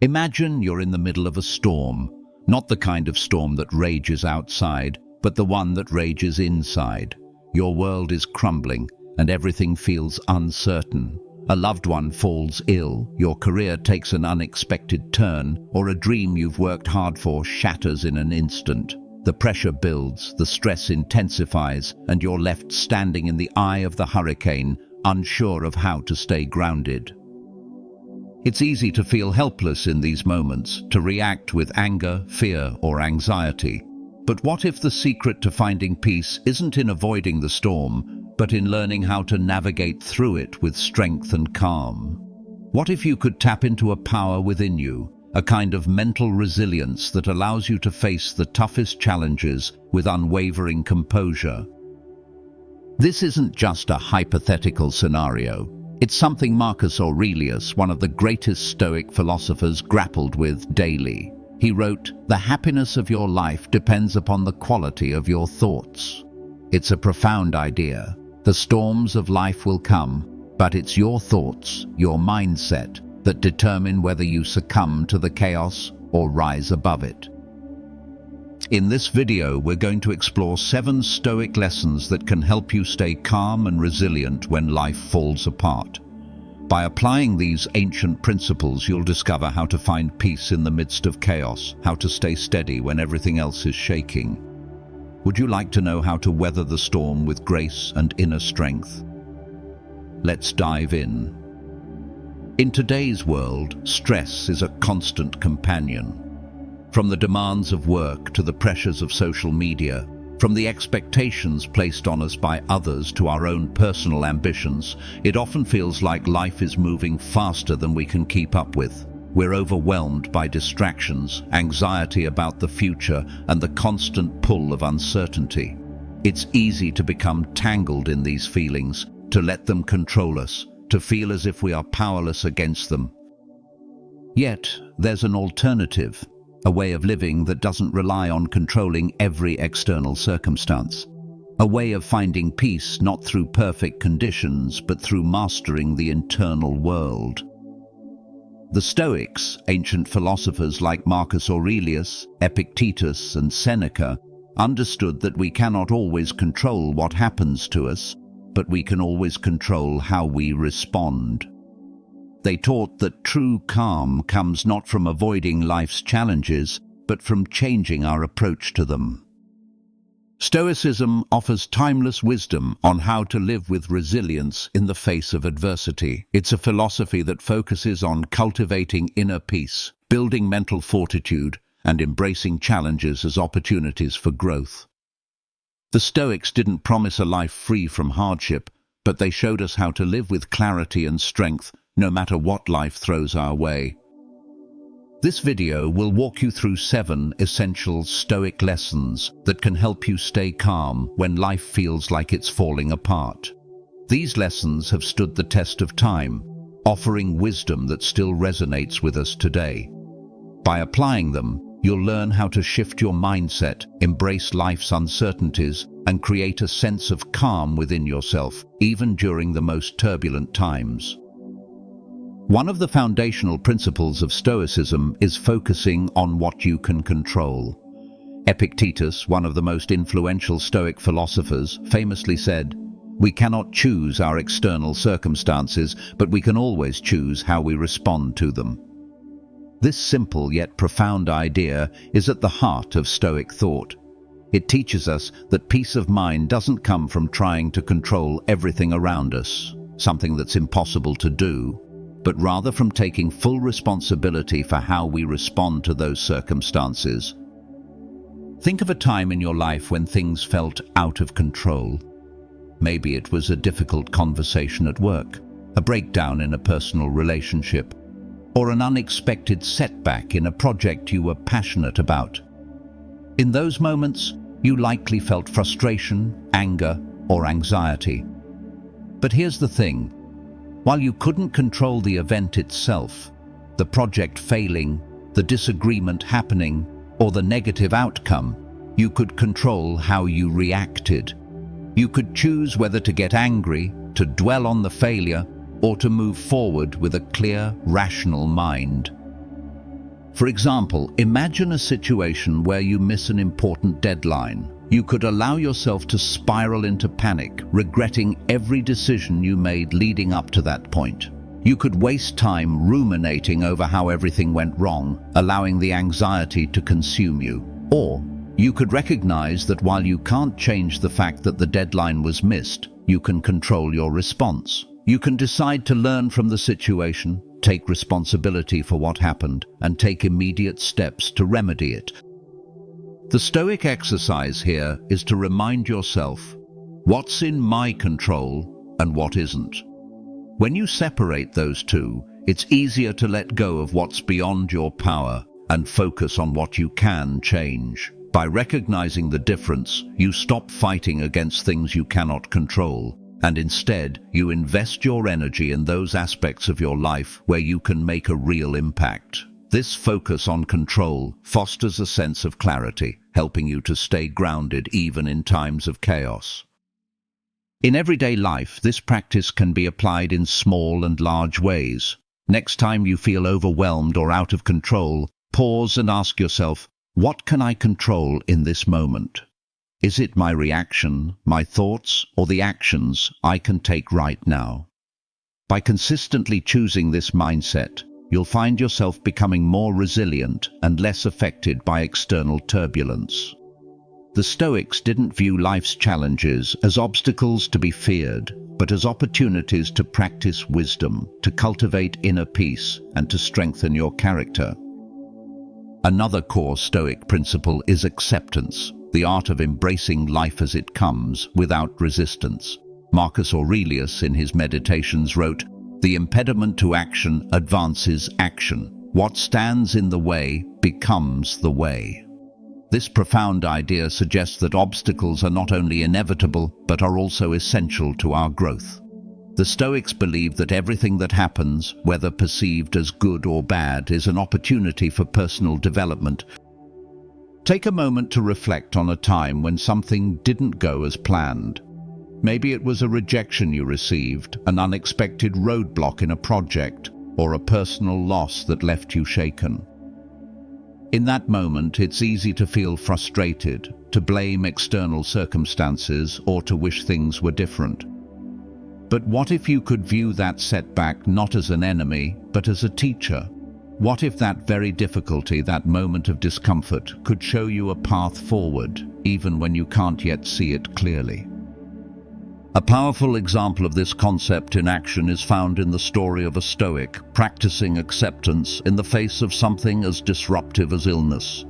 Imagine you're in the middle of a storm, not the kind of storm that rages outside, but the one that rages inside. Your world is crumbling, and everything feels uncertain. A loved one falls ill, your career takes an unexpected turn, or a dream you've worked hard for shatters in an instant. The pressure builds, the stress intensifies, and you're left standing in the eye of the hurricane, unsure of how to stay grounded. It's easy to feel helpless in these moments, to react with anger, fear, or anxiety. But what if the secret to finding peace isn't in avoiding the storm, but in learning how to navigate through it with strength and calm? What if you could tap into a power within you, a kind of mental resilience that allows you to face the toughest challenges with unwavering composure? This isn't just a hypothetical scenario. It's something Marcus Aurelius, one of the greatest Stoic philosophers, grappled with daily. He wrote, "The happiness of your life depends upon the quality of your thoughts." It's a profound idea. The storms of life will come, but it's your thoughts, your mindset, that determine whether you succumb to the chaos or rise above it. In this video, we're going to explore 7 Stoic lessons that can help you stay calm and resilient when life falls apart. By applying these ancient principles, you'll discover how to find peace in the midst of chaos, how to stay steady when everything else is shaking. Would you like to know how to weather the storm with grace and inner strength? Let's dive in. In today's world, stress is a constant companion. From the demands of work to the pressures of social media, from the expectations placed on us by others to our own personal ambitions, it often feels like life is moving faster than we can keep up with. We're overwhelmed by distractions, anxiety about the future, and the constant pull of uncertainty. It's easy to become tangled in these feelings, to let them control us, to feel as if we are powerless against them. Yet, there's an alternative. A way of living that doesn't rely on controlling every external circumstance. A way of finding peace not through perfect conditions, but through mastering the internal world. The Stoics, ancient philosophers like Marcus Aurelius, Epictetus, and Seneca, understood that we cannot always control what happens to us, but we can always control how we respond. They taught that true calm comes not from avoiding life's challenges, but from changing our approach to them. Stoicism offers timeless wisdom on how to live with resilience in the face of adversity. It's a philosophy that focuses on cultivating inner peace, building mental fortitude, and embracing challenges as opportunities for growth. The Stoics didn't promise a life free from hardship, but they showed us how to live with clarity and strength, no matter what life throws our way. This video will walk you through 7 essential Stoic lessons that can help you stay calm when life feels like it's falling apart. These lessons have stood the test of time, offering wisdom that still resonates with us today. By applying them, you'll learn how to shift your mindset, embrace life's uncertainties, and create a sense of calm within yourself, even during the most turbulent times. One of the foundational principles of Stoicism is focusing on what you can control. Epictetus, one of the most influential Stoic philosophers, famously said, "We cannot choose our external circumstances, but we can always choose how we respond to them." This simple yet profound idea is at the heart of Stoic thought. It teaches us that peace of mind doesn't come from trying to control everything around us, something that's impossible to do, but rather from taking full responsibility for how we respond to those circumstances. Think of a time in your life when things felt out of control. Maybe it was a difficult conversation at work, a breakdown in a personal relationship, or an unexpected setback in a project you were passionate about. In those moments, you likely felt frustration, anger, or anxiety. But here's the thing. While you couldn't control the event itself, the project failing, the disagreement happening, or the negative outcome, you could control how you reacted. You could choose whether to get angry, to dwell on the failure, or to move forward with a clear, rational mind. For example, imagine a situation where you miss an important deadline. You could allow yourself to spiral into panic, regretting every decision you made leading up to that point. You could waste time ruminating over how everything went wrong, allowing the anxiety to consume you. Or you could recognize that while you can't change the fact that the deadline was missed, you can control your response. You can decide to learn from the situation, take responsibility for what happened, and take immediate steps to remedy it. The Stoic exercise here is to remind yourself, what's in my control and what isn't. When you separate those two, it's easier to let go of what's beyond your power and focus on what you can change. By recognizing the difference, you stop fighting against things you cannot control, and instead, you invest your energy in those aspects of your life where you can make a real impact. This focus on control fosters a sense of clarity, helping you to stay grounded even in times of chaos. In everyday life, this practice can be applied in small and large ways. Next time you feel overwhelmed or out of control, pause and ask yourself, what can I control in this moment? Is it my reaction, my thoughts, or the actions I can take right now? By consistently choosing this mindset, you'll find yourself becoming more resilient and less affected by external turbulence. The Stoics didn't view life's challenges as obstacles to be feared, but as opportunities to practice wisdom, to cultivate inner peace, and to strengthen your character. Another core Stoic principle is acceptance, the art of embracing life as it comes without resistance. Marcus Aurelius, in his Meditations, wrote, "The impediment to action advances action. What stands in the way becomes the way." This profound idea suggests that obstacles are not only inevitable, but are also essential to our growth. The Stoics believe that everything that happens, whether perceived as good or bad, is an opportunity for personal development. Take a moment to reflect on a time when something didn't go as planned. Maybe it was a rejection you received, an unexpected roadblock in a project, or a personal loss that left you shaken. In that moment, it's easy to feel frustrated, to blame external circumstances, or to wish things were different. But what if you could view that setback not as an enemy, but as a teacher? What if that very difficulty, that moment of discomfort, could show you a path forward, even when you can't yet see it clearly? A powerful example of this concept in action is found in the story of a Stoic practicing acceptance in the face of something as disruptive as illness.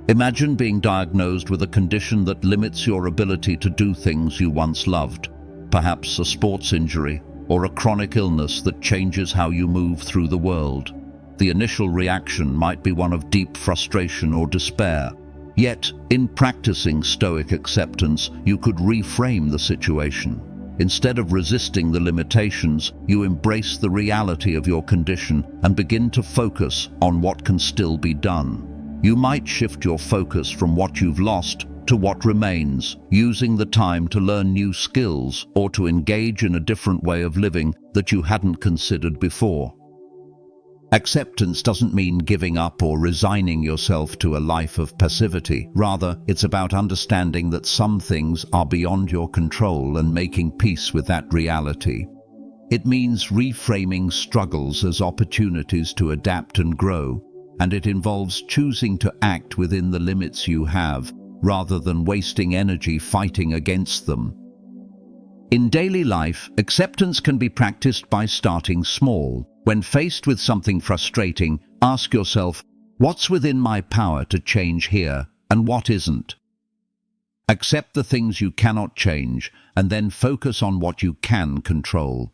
Imagine being diagnosed with a condition that limits your ability to do things you once loved, perhaps a sports injury or a chronic illness that changes how you move through the world. The initial reaction might be one of deep frustration or despair. Yet, in practicing Stoic acceptance, you could reframe the situation. Instead of resisting the limitations, you embrace the reality of your condition and begin to focus on what can still be done. You might shift your focus from what you've lost to what remains, using the time to learn new skills or to engage in a different way of living that you hadn't considered before. Acceptance doesn't mean giving up or resigning yourself to a life of passivity. Rather, it's about understanding that some things are beyond your control and making peace with that reality. It means reframing struggles as opportunities to adapt and grow, and it involves choosing to act within the limits you have, rather than wasting energy fighting against them. In daily life, acceptance can be practiced by starting small. When faced with something frustrating, ask yourself, what's within my power to change here, and what isn't? Accept the things you cannot change, and then focus on what you can control.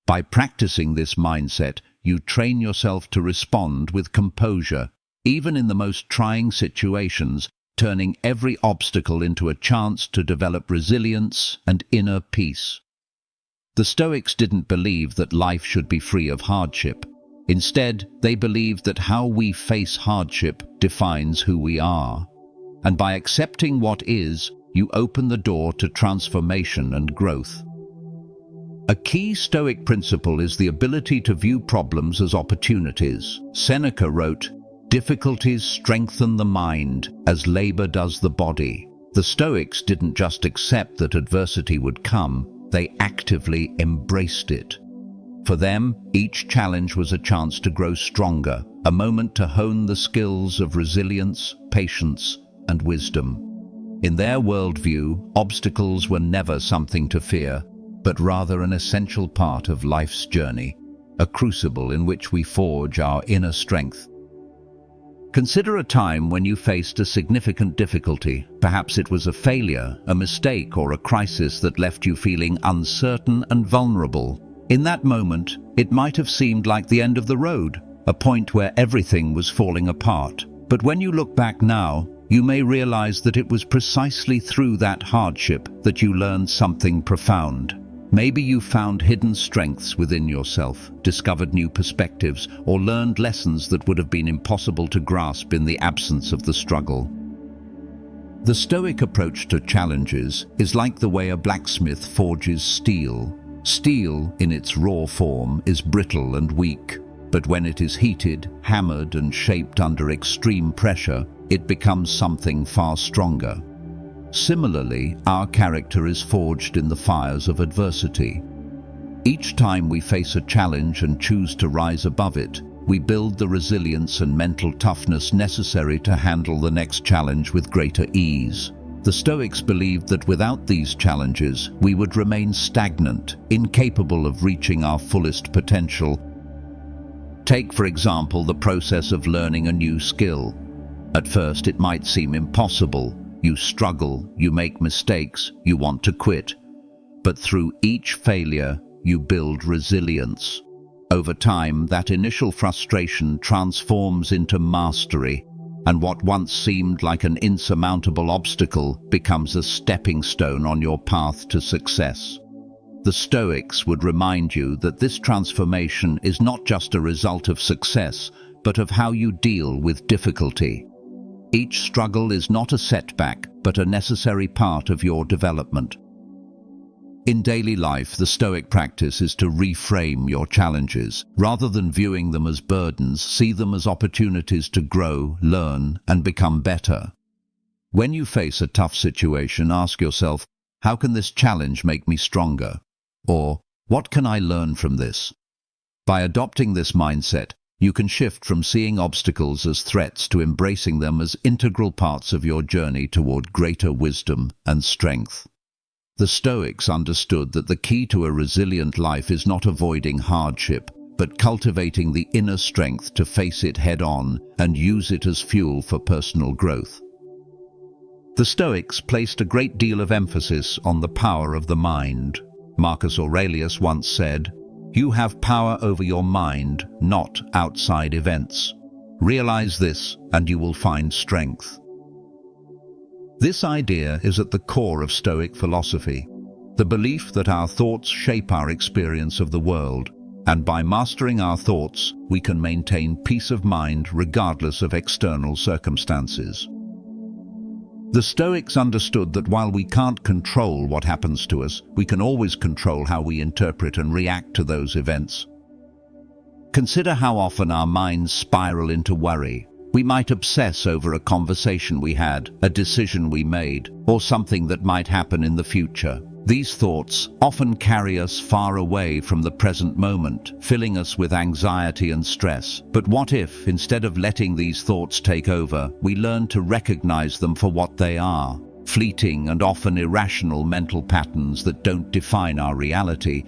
By practicing this mindset, you train yourself to respond with composure, even in the most trying situations, turning every obstacle into a chance to develop resilience and inner peace. The Stoics didn't believe that life should be free of hardship. Instead, they believed that how we face hardship defines who we are. And by accepting what is, you open the door to transformation and growth. A key Stoic principle is the ability to view problems as opportunities. Seneca wrote, Difficulties strengthen the mind as labor does the body. The Stoics didn't just accept that adversity would come, they actively embraced it. For them, each challenge was a chance to grow stronger, a moment to hone the skills of resilience, patience, and wisdom. In their worldview, obstacles were never something to fear, but rather an essential part of life's journey, a crucible in which we forge our inner strength. Consider a time when you faced a significant difficulty. Perhaps it was a failure, a mistake, or a crisis that left you feeling uncertain and vulnerable. In that moment, it might have seemed like the end of the road, a point where everything was falling apart. But when you look back now, you may realize that it was precisely through that hardship that you learned something profound. Maybe you found hidden strengths within yourself, discovered new perspectives, or learned lessons that would have been impossible to grasp in the absence of the struggle. The Stoic approach to challenges is like the way a blacksmith forges steel. Steel, in its raw form, is brittle and weak, but when it is heated, hammered, and shaped under extreme pressure, it becomes something far stronger. Similarly, our character is forged in the fires of adversity. Each time we face a challenge and choose to rise above it, we build the resilience and mental toughness necessary to handle the next challenge with greater ease. The Stoics believed that without these challenges, we would remain stagnant, incapable of reaching our fullest potential. Take, for example, the process of learning a new skill. At first, it might seem impossible. You struggle, you make mistakes, you want to quit. But through each failure, you build resilience. Over time, that initial frustration transforms into mastery, and what once seemed like an insurmountable obstacle becomes a stepping stone on your path to success. The Stoics would remind you that this transformation is not just a result of success, but of how you deal with difficulty. Each struggle is not a setback, but a necessary part of your development. In daily life, the Stoic practice is to reframe your challenges. Rather than viewing them as burdens, see them as opportunities to grow, learn, and become better. When you face a tough situation, ask yourself, how can this challenge make me stronger? Or, what can I learn from this? By adopting this mindset, you can shift from seeing obstacles as threats to embracing them as integral parts of your journey toward greater wisdom and strength. The Stoics understood that the key to a resilient life is not avoiding hardship, but cultivating the inner strength to face it head-on and use it as fuel for personal growth. The Stoics placed a great deal of emphasis on the power of the mind. Marcus Aurelius once said, "You have power over your mind, not outside events. Realize this, and you will find strength." This idea is at the core of Stoic philosophy, the belief that our thoughts shape our experience of the world, and by mastering our thoughts, we can maintain peace of mind regardless of external circumstances. The Stoics understood that while we can't control what happens to us, we can always control how we interpret and react to those events. Consider how often our minds spiral into worry. We might obsess over a conversation we had, a decision we made, or something that might happen in the future. These thoughts often carry us far away from the present moment, filling us with anxiety and stress. But what if, instead of letting these thoughts take over, we learn to recognize them for what they are? Fleeting and often irrational mental patterns that don't define our reality.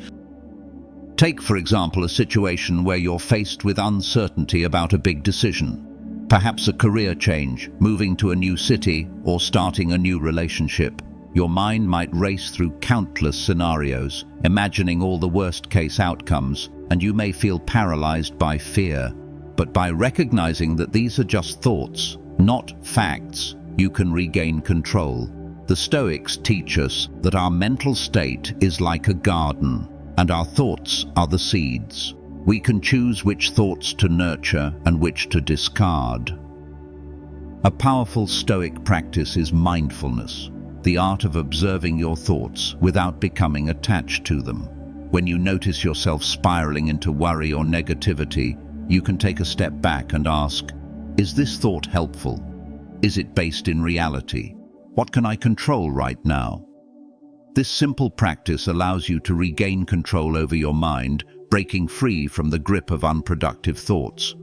Take, for example, a situation where you're faced with uncertainty about a big decision. Perhaps a career change, moving to a new city, or starting a new relationship. Your mind might race through countless scenarios, imagining all the worst-case outcomes, and you may feel paralyzed by fear. But by recognizing that these are just thoughts, not facts, you can regain control. The Stoics teach us that our mental state is like a garden, and our thoughts are the seeds. We can choose which thoughts to nurture and which to discard. A powerful Stoic practice is mindfulness, the art of observing your thoughts without becoming attached to them. When you notice yourself spiraling into worry or negativity, you can take a step back and ask, Is this thought helpful? Is it based in reality? What can I control right now? This simple practice allows you to regain control over your mind, breaking free from the grip of unproductive thoughts.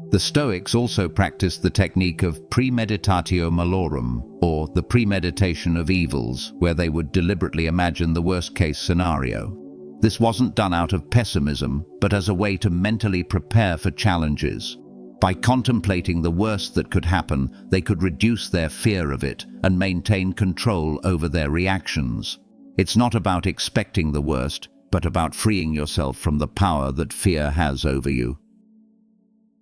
The Stoics also practiced the technique of premeditatio malorum, or the premeditation of evils, where they would deliberately imagine the worst-case scenario. This wasn't done out of pessimism, but as a way to mentally prepare for challenges. By contemplating the worst that could happen, they could reduce their fear of it and maintain control over their reactions. It's not about expecting the worst, but about freeing yourself from the power that fear has over you.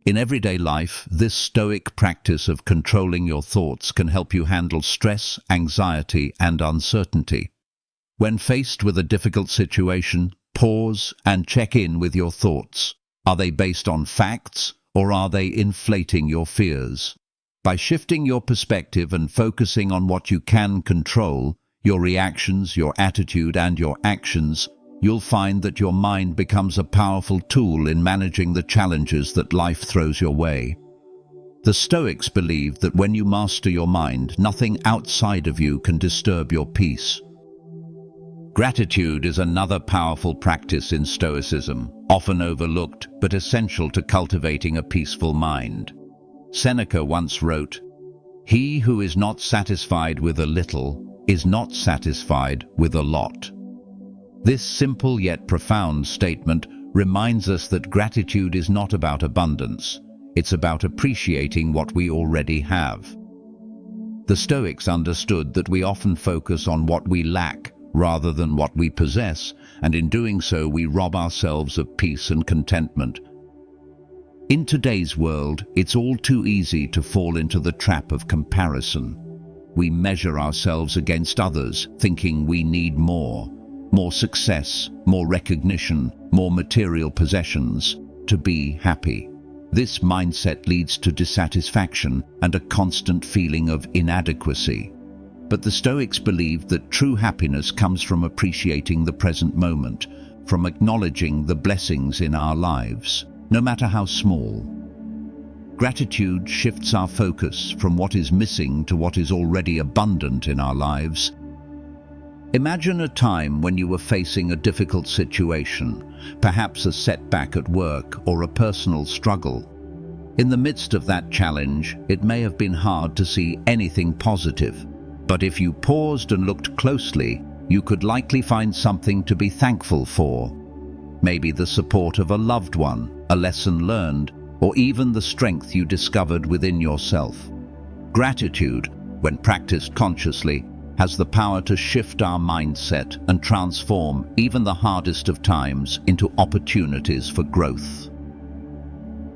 In everyday life, this Stoic practice of controlling your thoughts can help you handle stress, anxiety, and uncertainty. When faced with a difficult situation, pause and check in with your thoughts. Are they based on facts, or are they inflating your fears? By shifting your perspective and focusing on what you can control, your reactions, your attitude, and your actions, you'll find that your mind becomes a powerful tool in managing the challenges that life throws your way. The Stoics believed that when you master your mind, nothing outside of you can disturb your peace. Gratitude is another powerful practice in Stoicism, often overlooked but essential to cultivating a peaceful mind. Seneca once wrote, "He who is not satisfied with a little is not satisfied with a lot." This simple yet profound statement reminds us that gratitude is not about abundance. It's about appreciating what we already have. The Stoics understood that we often focus on what we lack rather than what we possess, and in doing so we rob ourselves of peace and contentment. In today's world, it's all too easy to fall into the trap of comparison. We measure ourselves against others, thinking we need more success, more recognition, more material possessions to be happy. This mindset leads to dissatisfaction and a constant feeling of inadequacy. But the Stoics believed that true happiness comes from appreciating the present moment, from acknowledging the blessings in our lives, no matter how small. Gratitude shifts our focus from what is missing to what is already abundant in our lives. Imagine a time when you were facing a difficult situation, perhaps a setback at work or a personal struggle. In the midst of that challenge, it may have been hard to see anything positive. But if you paused and looked closely, you could likely find something to be thankful for. Maybe the support of a loved one, a lesson learned, or even the strength you discovered within yourself. Gratitude, when practiced consciously, has the power to shift our mindset and transform even the hardest of times into opportunities for growth.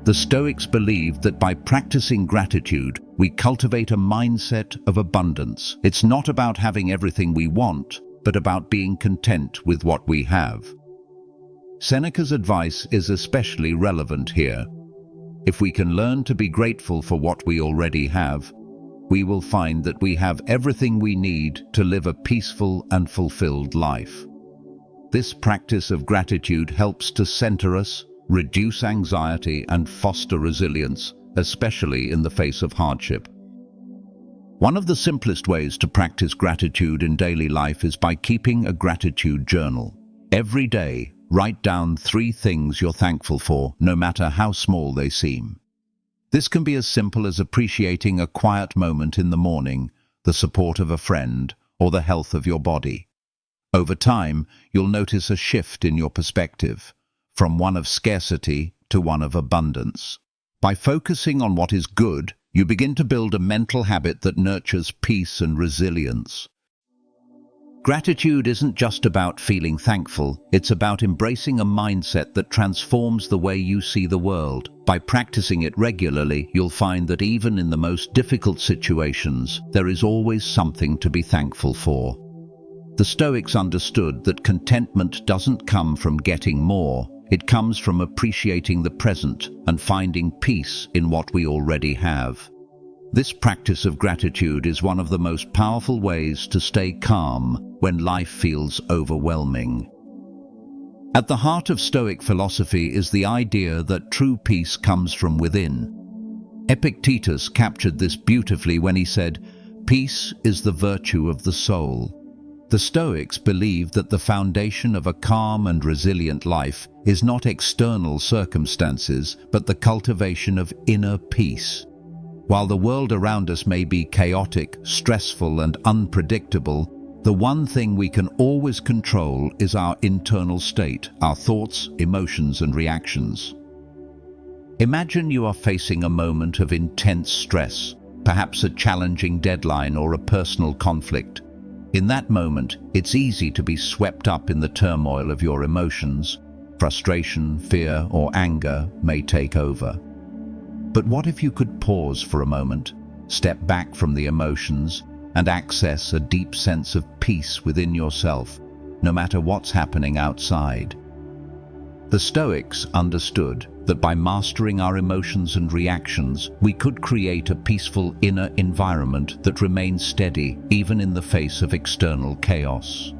The Stoics believed that by practicing gratitude, we cultivate a mindset of abundance. It's not about having everything we want, but about being content with what we have. Seneca's advice is especially relevant here. If we can learn to be grateful for what we already have, we will find that we have everything we need to live a peaceful and fulfilled life. This practice of gratitude helps to center us, reduce anxiety, and foster resilience, especially in the face of hardship. One of the simplest ways to practice gratitude in daily life is by keeping a gratitude journal. Every day, write down 3 things you're thankful for, no matter how small they seem. This can be as simple as appreciating a quiet moment in the morning, the support of a friend, or the health of your body. Over time, you'll notice a shift in your perspective, from one of scarcity to one of abundance. By focusing on what is good, you begin to build a mental habit that nurtures peace and resilience. Gratitude isn't just about feeling thankful, it's about embracing a mindset that transforms the way you see the world. By practicing it regularly, you'll find that even in the most difficult situations, there is always something to be thankful for. The Stoics understood that contentment doesn't come from getting more, it comes from appreciating the present and finding peace in what we already have. This practice of gratitude is one of the most powerful ways to stay calm when life feels overwhelming. At the heart of Stoic philosophy is the idea that true peace comes from within. Epictetus captured this beautifully when he said, "Peace is the virtue of the soul." The Stoics believed that the foundation of a calm and resilient life is not external circumstances, but the cultivation of inner peace. While the world around us may be chaotic, stressful, and unpredictable, the one thing we can always control is our internal state, our thoughts, emotions, and reactions. Imagine you are facing a moment of intense stress, perhaps a challenging deadline or a personal conflict. In that moment, it's easy to be swept up in the turmoil of your emotions. Frustration, fear, or anger may take over. But what if you could pause for a moment, step back from the emotions, and access a deep sense of peace within yourself, no matter what's happening outside? The Stoics understood that by mastering our emotions and reactions, we could create a peaceful inner environment that remains steady even in the face of external chaos.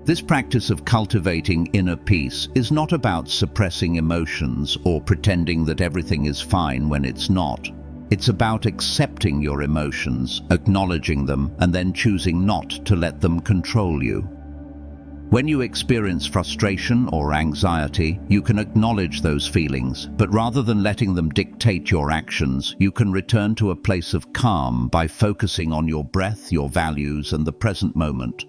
This practice of cultivating inner peace is not about suppressing emotions or pretending that everything is fine when it's not. It's about accepting your emotions, acknowledging them, and then choosing not to let them control you. When you experience frustration or anxiety, you can acknowledge those feelings, but rather than letting them dictate your actions, you can return to a place of calm by focusing on your breath, your values, and the present moment.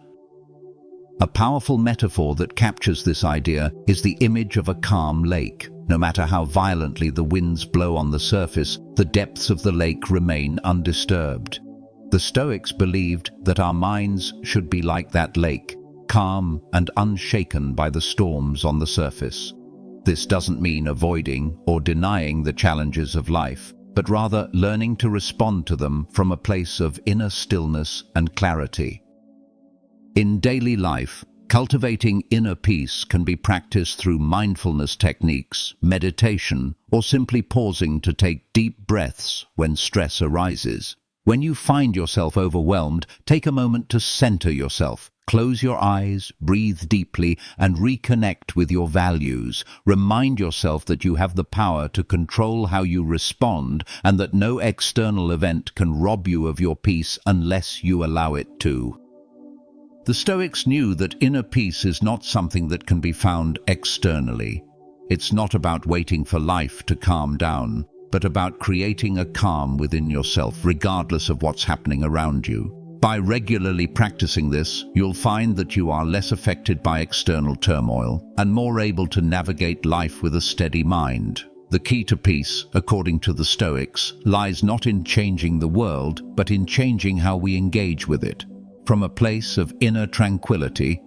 A powerful metaphor that captures this idea is the image of a calm lake. No matter how violently the winds blow on the surface, the depths of the lake remain undisturbed. The Stoics believed that our minds should be like that lake, calm and unshaken by the storms on the surface. This doesn't mean avoiding or denying the challenges of life, but rather learning to respond to them from a place of inner stillness and clarity. In daily life, cultivating inner peace can be practiced through mindfulness techniques, meditation, or simply pausing to take deep breaths when stress arises. When you find yourself overwhelmed, take a moment to center yourself. Close your eyes, breathe deeply, and reconnect with your values. Remind yourself that you have the power to control how you respond and that no external event can rob you of your peace unless you allow it to. The Stoics knew that inner peace is not something that can be found externally. It's not about waiting for life to calm down, but about creating a calm within yourself, regardless of what's happening around you. By regularly practicing this, you'll find that you are less affected by external turmoil and more able to navigate life with a steady mind. The key to peace, according to the Stoics, lies not in changing the world, but in changing how we engage with it. From a place of inner tranquility,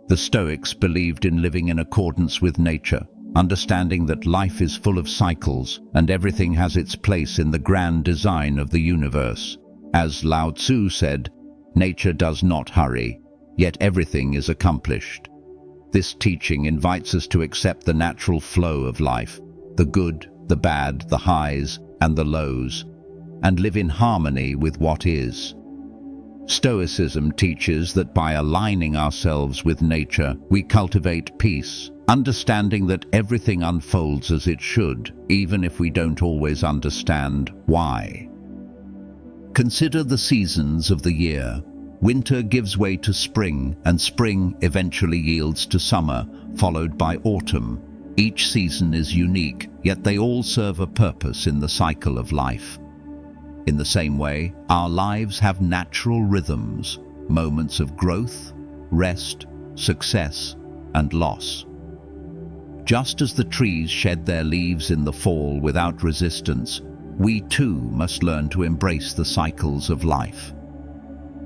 the Stoics believed in living in accordance with nature, understanding that life is full of cycles and everything has its place in the grand design of the universe. As Lao Tzu said, nature does not hurry, yet everything is accomplished. This teaching invites us to accept the natural flow of life, the good, the bad, the highs, and the lows, and live in harmony with what is. Stoicism teaches that by aligning ourselves with nature, we cultivate peace, understanding that everything unfolds as it should, even if we don't always understand why. Consider the seasons of the year. Winter gives way to spring, and spring eventually yields to summer, followed by autumn. Each season is unique, yet they all serve a purpose in the cycle of life. In the same way, our lives have natural rhythms, moments of growth, rest, success, and loss. Just as the trees shed their leaves in the fall without resistance, we too must learn to embrace the cycles of life.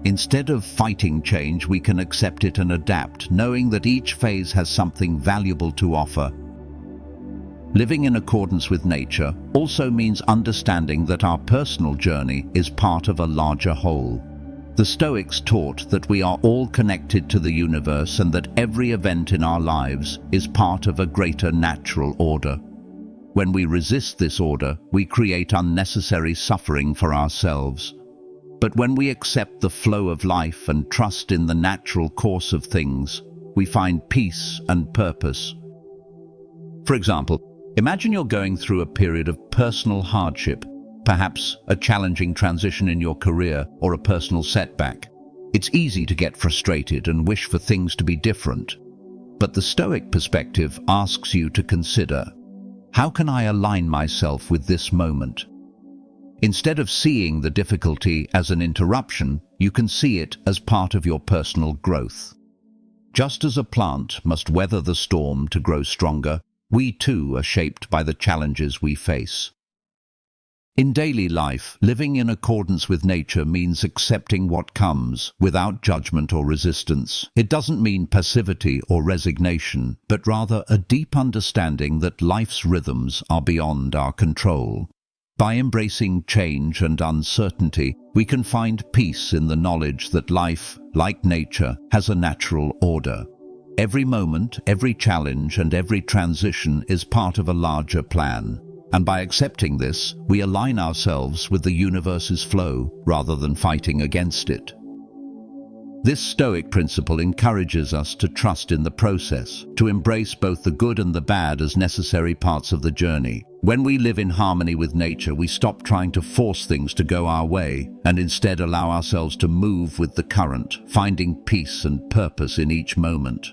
Instead of fighting change, we can accept it and adapt, knowing that each phase has something valuable to offer. Living in accordance with nature also means understanding that our personal journey is part of a larger whole. The Stoics taught that we are all connected to the universe and that every event in our lives is part of a greater natural order. When we resist this order, we create unnecessary suffering for ourselves. But when we accept the flow of life and trust in the natural course of things, we find peace and purpose. For example, Imagine you're going through a period of personal hardship, perhaps a challenging transition in your career or a personal setback. It's easy to get frustrated and wish for things to be different. But the Stoic perspective asks you to consider, how can I align myself with this moment? Instead of seeing the difficulty as an interruption, you can see it as part of your personal growth. Just as a plant must weather the storm to grow stronger, we too are shaped by the challenges we face. In daily life, living in accordance with nature means accepting what comes without judgment or resistance. It doesn't mean passivity or resignation, but rather a deep understanding that life's rhythms are beyond our control. By embracing change and uncertainty, we can find peace in the knowledge that life, like nature, has a natural order. Every moment, every challenge, and every transition is part of a larger plan. And by accepting this, we align ourselves with the universe's flow rather than fighting against it. This Stoic principle encourages us to trust in the process, to embrace both the good and the bad as necessary parts of the journey. When we live in harmony with nature, we stop trying to force things to go our way and instead allow ourselves to move with the current, finding peace and purpose in each moment.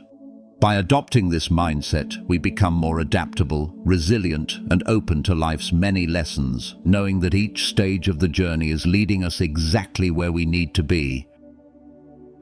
By adopting this mindset, we become more adaptable, resilient, and open to life's many lessons, knowing that each stage of the journey is leading us exactly where we need to be.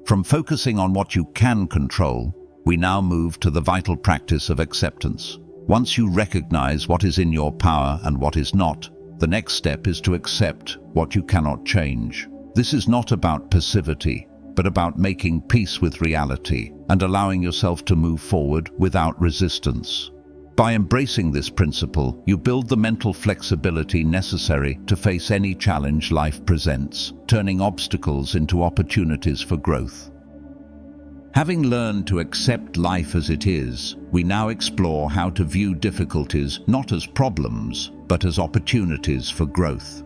From focusing on what you can control, we now move to the vital practice of acceptance. Once you recognize what is in your power and what is not, the next step is to accept what you cannot change. This is not about passivity, but about making peace with reality and allowing yourself to move forward without resistance. By embracing this principle, you build the mental flexibility necessary to face any challenge life presents, turning obstacles into opportunities for growth. Having learned to accept life as it is, we now explore how to view difficulties not as problems, but as opportunities for growth.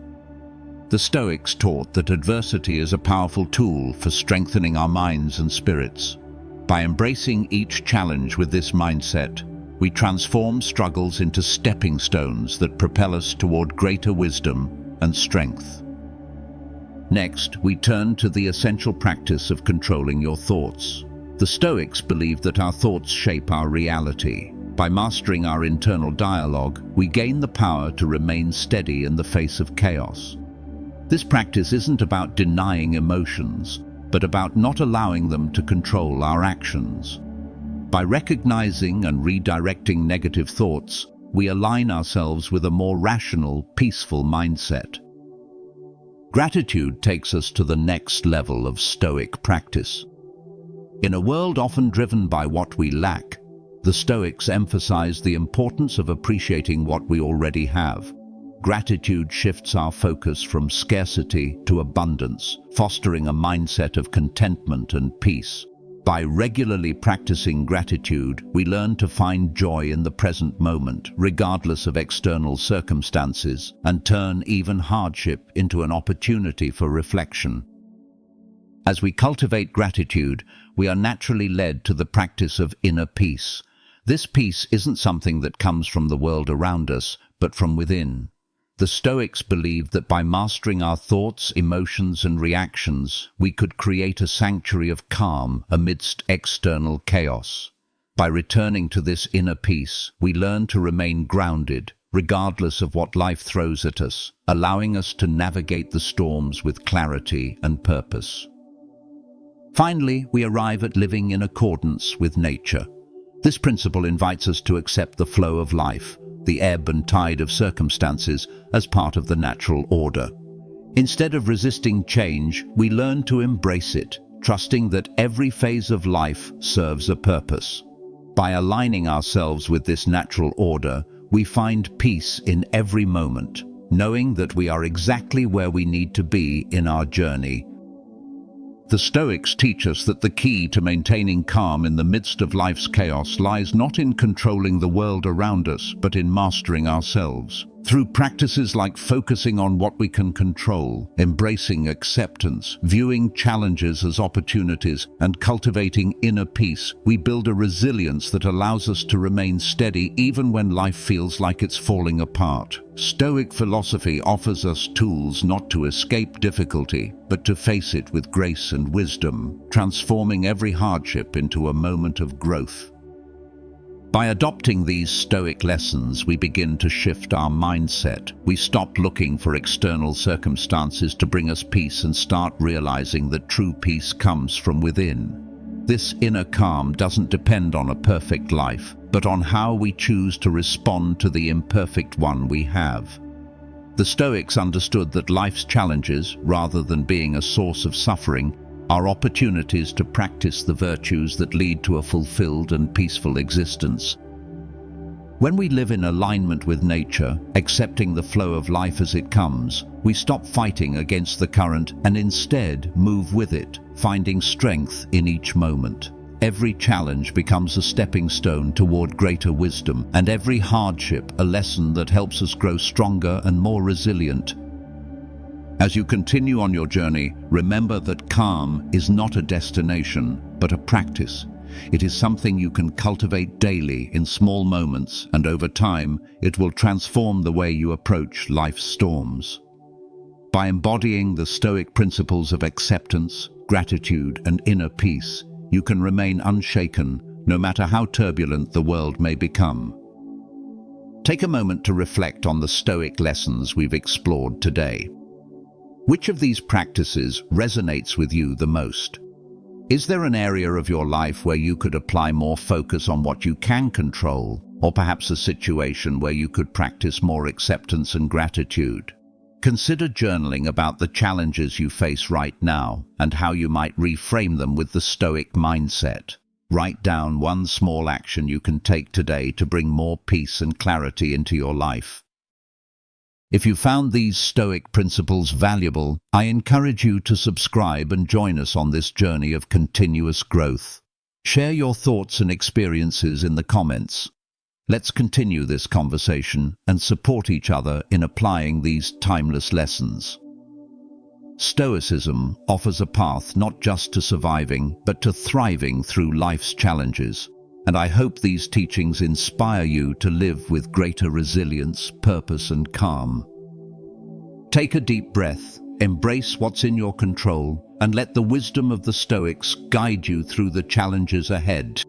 The Stoics taught that adversity is a powerful tool for strengthening our minds and spirits. By embracing each challenge with this mindset, we transform struggles into stepping stones that propel us toward greater wisdom and strength. Next, we turn to the essential practice of controlling your thoughts. The Stoics believe that our thoughts shape our reality. By mastering our internal dialogue, we gain the power to remain steady in the face of chaos. This practice isn't about denying emotions, but about not allowing them to control our actions. By recognizing and redirecting negative thoughts, we align ourselves with a more rational, peaceful mindset. Gratitude takes us to the next level of Stoic practice. In a world often driven by what we lack, the Stoics emphasize the importance of appreciating what we already have. Gratitude shifts our focus from scarcity to abundance, fostering a mindset of contentment and peace. By regularly practicing gratitude, we learn to find joy in the present moment, regardless of external circumstances, and turn even hardship into an opportunity for reflection. As we cultivate gratitude, we are naturally led to the practice of inner peace. This peace isn't something that comes from the world around us, but from within. The Stoics believed that by mastering our thoughts, emotions, and reactions, we could create a sanctuary of calm amidst external chaos. By returning to this inner peace, we learn to remain grounded, regardless of what life throws at us, allowing us to navigate the storms with clarity and purpose. Finally, we arrive at living in accordance with nature. This principle invites us to accept the flow of life, the ebb and tide of circumstances, as part of the natural order. Instead of resisting change, we learn to embrace it, trusting that every phase of life serves a purpose. By aligning ourselves with this natural order, we find peace in every moment, knowing that we are exactly where we need to be in our journey. The Stoics teach us that the key to maintaining calm in the midst of life's chaos lies not in controlling the world around us, but in mastering ourselves. Through practices like focusing on what we can control, embracing acceptance, viewing challenges as opportunities, and cultivating inner peace, we build a resilience that allows us to remain steady even when life feels like it's falling apart. Stoic philosophy offers us tools not to escape difficulty, but to face it with grace and wisdom, transforming every hardship into a moment of growth. By adopting these Stoic lessons, we begin to shift our mindset. We stop looking for external circumstances to bring us peace and start realizing that true peace comes from within. This inner calm doesn't depend on a perfect life, but on how we choose to respond to the imperfect one we have. The Stoics understood that life's challenges, rather than being a source of suffering, are opportunities to practice the virtues that lead to a fulfilled and peaceful existence. When we live in alignment with nature, accepting the flow of life as it comes, we stop fighting against the current and instead move with it, finding strength in each moment. Every challenge becomes a stepping stone toward greater wisdom, and every hardship a lesson that helps us grow stronger and more resilient. As you continue on your journey, remember that calm is not a destination, but a practice. It is something you can cultivate daily in small moments, and over time, it will transform the way you approach life's storms. By embodying the Stoic principles of acceptance, gratitude, and inner peace, you can remain unshaken, no matter how turbulent the world may become. Take a moment to reflect on the Stoic lessons we've explored today. Which of these practices resonates with you the most? Is there an area of your life where you could apply more focus on what you can control, or perhaps a situation where you could practice more acceptance and gratitude? Consider journaling about the challenges you face right now and how you might reframe them with the Stoic mindset. Write down one small action you can take today to bring more peace and clarity into your life. If you found these Stoic principles valuable, I encourage you to subscribe and join us on this journey of continuous growth. Share your thoughts and experiences in the comments. Let's continue this conversation and support each other in applying these timeless lessons. Stoicism offers a path not just to surviving, but to thriving through life's challenges. And I hope these teachings inspire you to live with greater resilience, purpose, and calm. Take a deep breath, embrace what's in your control, and let the wisdom of the Stoics guide you through the challenges ahead.